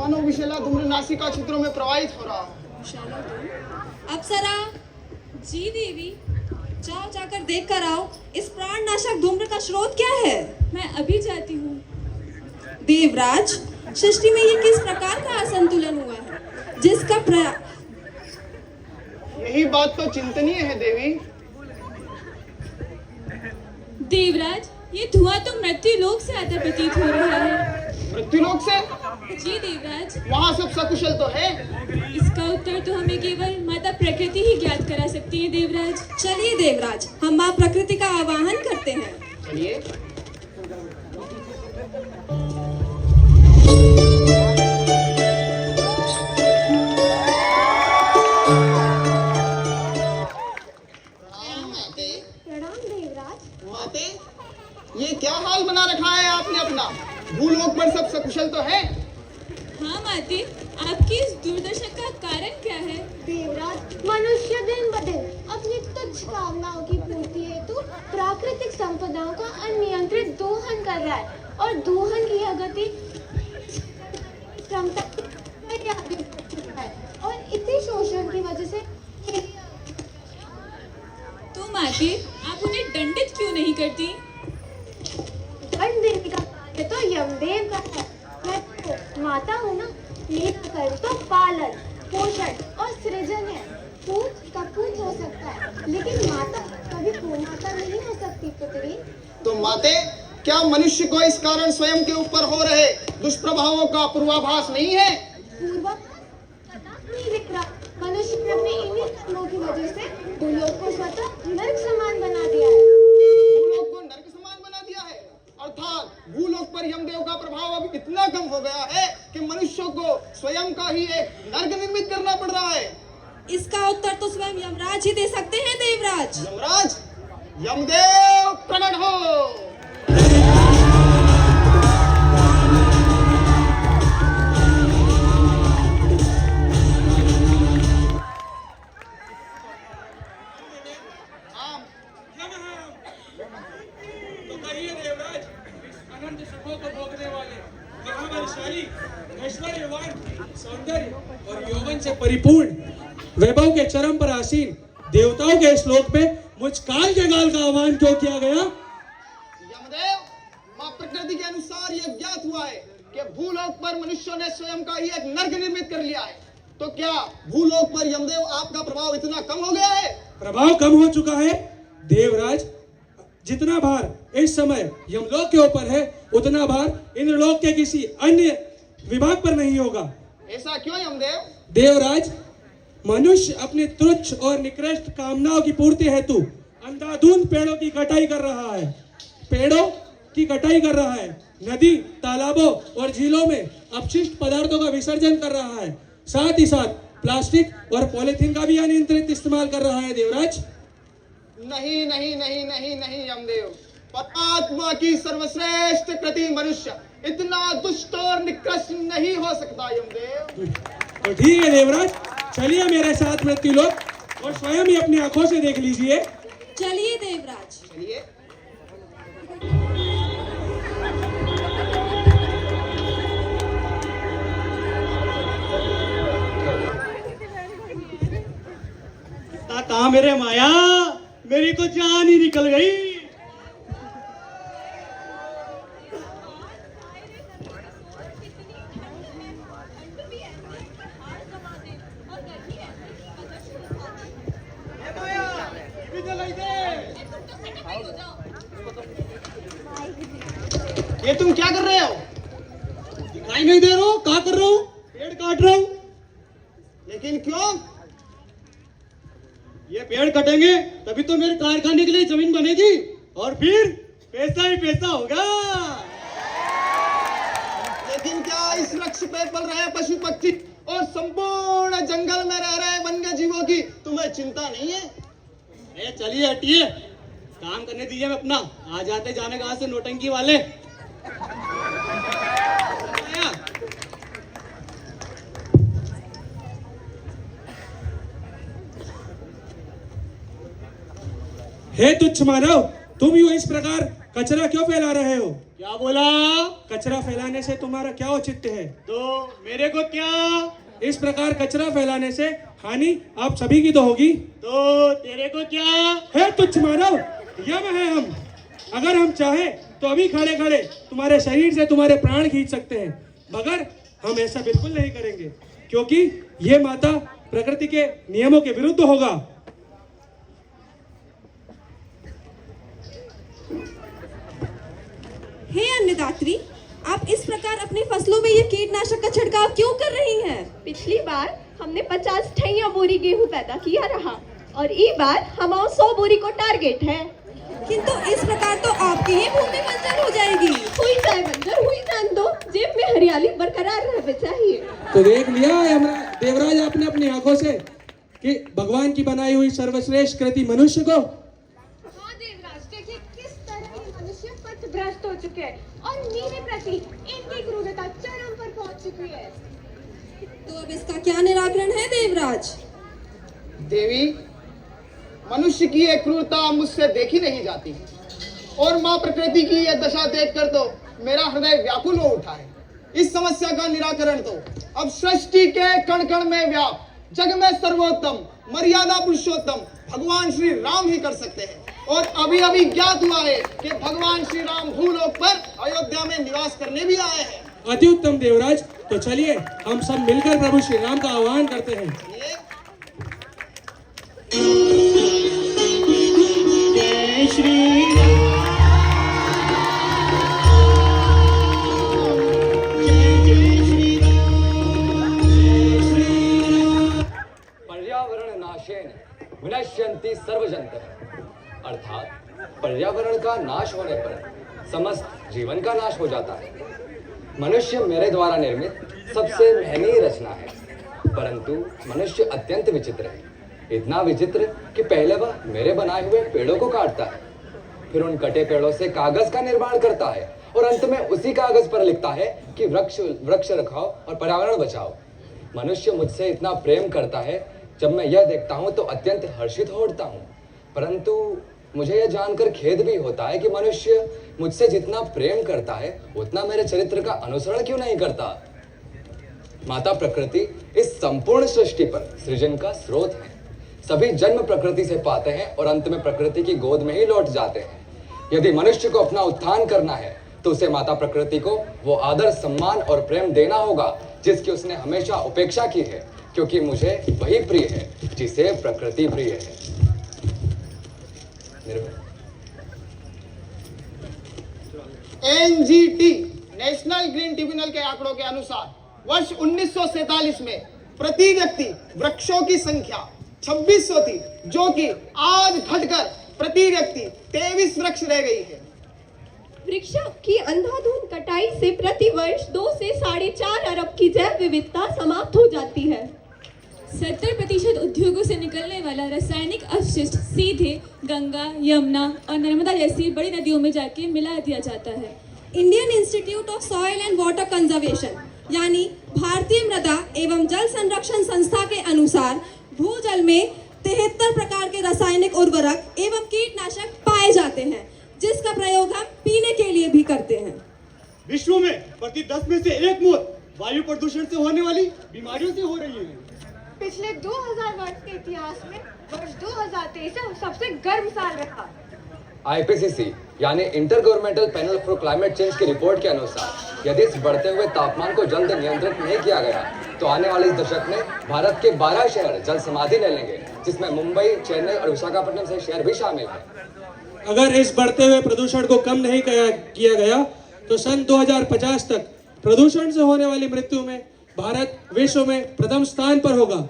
मानो विशेला धूम्र नासिका चित्रों में प्रवाहित हो रहा हो। विशाला धूम्र? अप्सरा, जी देवी, जाओ जाकर देख कर आओ, इस प्राणनाशक धूम्र का स्रोत क्या है? मैं अभी जाती हूँ। देवराज, सृष्टि में ये किस प्रकार का असंतुलन हुआ है जिसका यही बात तो चिंतनीय है देवी। देवराज, ये धुआं तो मृत्यु लोक से आता प्रतीत हो रहा है। मृत्युलोक से? जी देवराज। वहाँ सब सकुशल तो है। इसका उत्तर तो हमें केवल माता प्रकृति ही ज्ञात करा सकती है देवराज। चलिए देवराज, हम माँ प्रकृति का आवाहन करते हैं। चलिए। प्रणाम देवराज। माते, ये क्या हाल बना रखा है आपने अपना? भूलोक पर सब सकुशल तो है? हाँ माते, आपकी इस दुर्दशा का कारण क्या है? देवराज, मनुष्य दिन ब दिन अपनी तुच्छ कामनाओं की पूर्ति हेतु प्राकृतिक संपदाओं का अनियंत्रित दोहन कर रहा है और दोहन की यह गति क्षमता आगे बढ़ चुका है और इसी शोषण की वजह से तो माते, आप उन्हें दंडित क्यों नहीं करती? दंड देने का कार्य तो यमदेव का है। मैं तो माता हूँ ना, मेरा कर्म तो पालन, पोषण और सृजन है। पूत कपूत हो सकता है, लेकिन माता कभी पूर्णमाता नहीं हो सकती पुत्री। तो माते, क्या मनुष्य को इस कारण स्वयं के ऊपर हो रहे दुष्प्रभावों का पूर्वाभास नहीं है? नहीं दिख रहा। मनुष्य ने अपने इन्हीं कर्मों की वजह से भूलोक को स्वतः नरक समान बना दिया है। भूलोक को नरक समान बना दिया है, अर्थात भूलोक पर यमदेव का प्रभाव अब इतना कम हो गया है कि मनुष्यों को स्वयं का ही एक नरक निर्मित करना पड़ रहा है। इसका उत्तर तो स्वयं यमराज ही दे सकते हैं देवराज। यमराज, यमदेव प्रकट हो। तो कहिए देवराज, अनंत सुखों को भोगने वाले, महाबलशाली, ऐश्वर्यवान, सौंदर्य और यौवन से परिपूर्ण, वैभव के चरम पर आसीन देवताओं के श्लोक में मुझ काल के काल का आह्वान क्यों किया गया? यमदेव, मां प्रकृति के अनुसार यह ज्ञात हुआ है कि भूलोक पर मनुष्यों ने स्वयं का ही एक नरक निर्मित कर लिया है। तो क्या भूलोक पर यमदेव आपका प्रभाव इतना कम हो गया है? प्रभाव कम हो चुका है देवराज। जितना भार इस समय यमलोक के ऊपर है, उतना भार इंद्रलोक के किसी अन्य विभाग पर नहीं होगा। ऐसा क्यों यमदेव? देवराज, मनुष्य अपनी तुच्छ और निकृष्ट कामनाओं की पूर्ति हेतु अंधाधुंध पेड़ों की कटाई कर रहा है। पेड़ों की कटाई कर रहा है, नदी, तालाबों और झीलों में अपशिष्ट पदार्थों का विसर्जन कर रहा है, साथ ही साथ प्लास्टिक और पॉलिथीन का भी अनियंत्रित इस्तेमाल कर रहा है देवराज। नहीं नहीं नहीं नहीं नहीं यमदेव, परमात्मा की सर्वश्रेष्ठ कृति मनुष्य इतना दुष्ट और निकृष्ट नहीं हो सकता यमदेव। तो ठीक है देवराज, चलिए मेरे साथ मृत्युलोक और स्वयं ही अपनी आंखों से देख लीजिए। चलिए देवराज। चलिए। कहाँ मेरे माया, मेरी तो जान ही निकल गई। ये तुम क्या कर रहे हो? दिखाई नहीं दे रहा हूँ, क्या कर रहा हूँ? पेड़ काट रहा हूँ। लेकिन क्यों? ये पेड़ कटेंगे तभी तो मेरे कारखाने के लिए जमीन बनेगी और फिर पैसा ही पैसा होगा। लेकिन क्या इस वृक्ष पे पल रहे पशु पक्षी और संपूर्ण जंगल में रह रहे वन्य जीवों की तुम्हें चिंता नहीं है? अरे चलिए हटिए, काम करने दीजिए मैं अपना। आ जाते जाने कहाँ से नोटंकी वाले। हे तुच्छ मानव, तुम यूं इस प्रकार कचरा क्यों फैला रहे हो? क्या बोला? कचरा फैलाने से तुम्हारा क्या औचित्य है? तो मेरे को क्या? इस प्रकार कचरा फैलाने से हानि आप सभी की तो होगी। तो तेरे को क्या? है तुच्छ मानव, यम है हम। अगर हम चाहे तो अभी खड़े खड़े तुम्हारे शरीर से तुम्हारे प्राण खींच सकते हैं, मगर हम ऐसा बिल्कुल नहीं करेंगे, क्योंकि ये माता प्रकृति के नियमों के विरुद्ध होगा। हे अन्नदात्री, आप इस प्रकार अपनी फसलों में ये कीटनाशक का छिड़काव क्यों कर रही हैं? पिछली बार हमने 50 ठैया बोरी गेहूं पैदा किया रहा और इस बार हमारा 100 बोरी को टारगेट है। किंतु इस प्रकार तो आपकी ही भूमि बंजर हो जाएगी। हुई जाए बंजर, हुई जान दो, जेब में हरियाली बरकरार रहना चाहिए। तो देख लिया देवराज आपने अपनी आंखों से कि भगवान की बनाई हुई सर्वश्रेष्ठ कृति मनुष्य को। हाँ देवराज, देखिए किस तरह ये मनुष्य पथभ्रष्ट हो चुके हैं और मेरे प्रति इनकी क्रूरता चरम पर पहुंच चुकी है। तो अब इसका क्या निराकरण है देवराज? देवी, मनुष्य की ये क्रूरता मुझसे देखी नहीं जाती और माँ प्रकृति की ये दशा देखकर तो मेरा हृदय व्याकुल हो उठा है। इस समस्या का निराकरण तो अब सृष्टि के कण कण में व्याप्त जग में सर्वोत्तम मर्यादा पुरुषोत्तम भगवान श्री राम ही कर सकते हैं। और अभी अभी ज्ञात हुआ है कि भगवान श्री राम भूलोक पर अयोध्या में निवास करने भी आए हैं। अति उत्तम देवराज, तो चलिए हम सब मिलकर प्रभु श्री राम का आह्वान करते हैं। ये जय श्री पर्यावरण नाशेन विनश्यन्ति सर्वजन्तयः, अर्थात पर्यावरण का नाश होने पर समस्त जीवन का नाश हो जाता है। मनुष्य मेरे द्वारा निर्मित सबसे महनीय रचना है, परंतु मनुष्य अत्यंत विचित्र है। इतना विचित्र कि पहले वह मेरे बनाए हुए पेड़ों को काटता है, फिर उन कटे पेड़ों से कागज का निर्माण करता है और अंत में उसी कागज पर लिखता है कि वृक्ष रखाओ और पर्यावरण बचाओ। मनुष्य मुझसे इतना प्रेम करता है, जब मैं यह देखता हूँ तो अत्यंत हर्षित हो उठता हूँ, परंतु मुझे यह जानकर खेद भी होता है कि मनुष्य मुझसे जितना प्रेम करता है उतना मेरे चरित्र का अनुसरण क्यों नहीं करता। माता प्रकृति इस संपूर्ण सृष्टि पर सृजन का स्रोत है। सभी जन्म प्रकृति से पाते हैं और अंत में प्रकृति की गोद में ही लौट जाते हैं। यदि मनुष्य को अपना उत्थान करना है तो उसे माता प्रकृति को वो आदर, सम्मान और प्रेम देना होगा जिसकी उसने हमेशा उपेक्षा की है, क्योंकि मुझे वही प्रिय है जिसे प्रकृति प्रिय है। एनजीटी नेशनल ग्रीन ट्रिब्यूनल के आंकड़ों के अनुसार वर्ष 1947 में प्रति व्यक्ति वृक्षों की संख्या 2600 थी, जो कि आज घटकर प्रति व्यक्ति 23 वृक्ष रह गई है। वृक्षों की अंधाधुंध कटाई से प्रति वर्ष 2 से 4.5 अरब की जैव विविधता समाप्त हो जाती है। 70% उद्योगों से निकलने वाला रासायनिक अपशिष्ट सीधे गंगा, यमुना और नर्मदा जैसी बड़ी नदियों में जाके मिला दिया जाता है। Indian institute of soil and water conservation यानी भारतीय मृदा एवं जल संरक्षण संस्था के अनुसार भूजल में 73 प्रकार के रासायनिक उर्वरक एवं कीटनाशक पाए जाते हैं, जिसका प्रयोग हम पीने के लिए भी करते हैं। विश्व में प्रति 10 में से 1 मौत वायु प्रदूषण से होने वाली बीमारियों से हो रही है। पिछले 2000 वर्ष के इतिहास में वर्ष 2023 सबसे गर्म साल रहा। आईपीसीसी यानी inter governmental panel for climate change की रिपोर्ट के अनुसार यदि इस बढ़ते हुए तापमान को जल्द नियंत्रित नहीं किया गया तो आने वाले इस दशक में भारत के 12 शहर जल समाधि ले लेंगे, जिसमें मुंबई, चेन्नई और विशाखापट्टनम से शहर भी शामिल हैं। अगर इस बढ़ते हुए प्रदूषण को कम नहीं किया गया तो सन 2050 तक प्रदूषण से होने वाली मृत्यु में भारत विश्व में प्रथम स्थान पर होगा।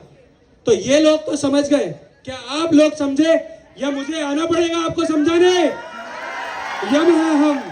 तो ये लोग तो समझ गए, क्या आप लोग समझे या मुझे आना पड़ेगा आपको समझाने? यम है हम,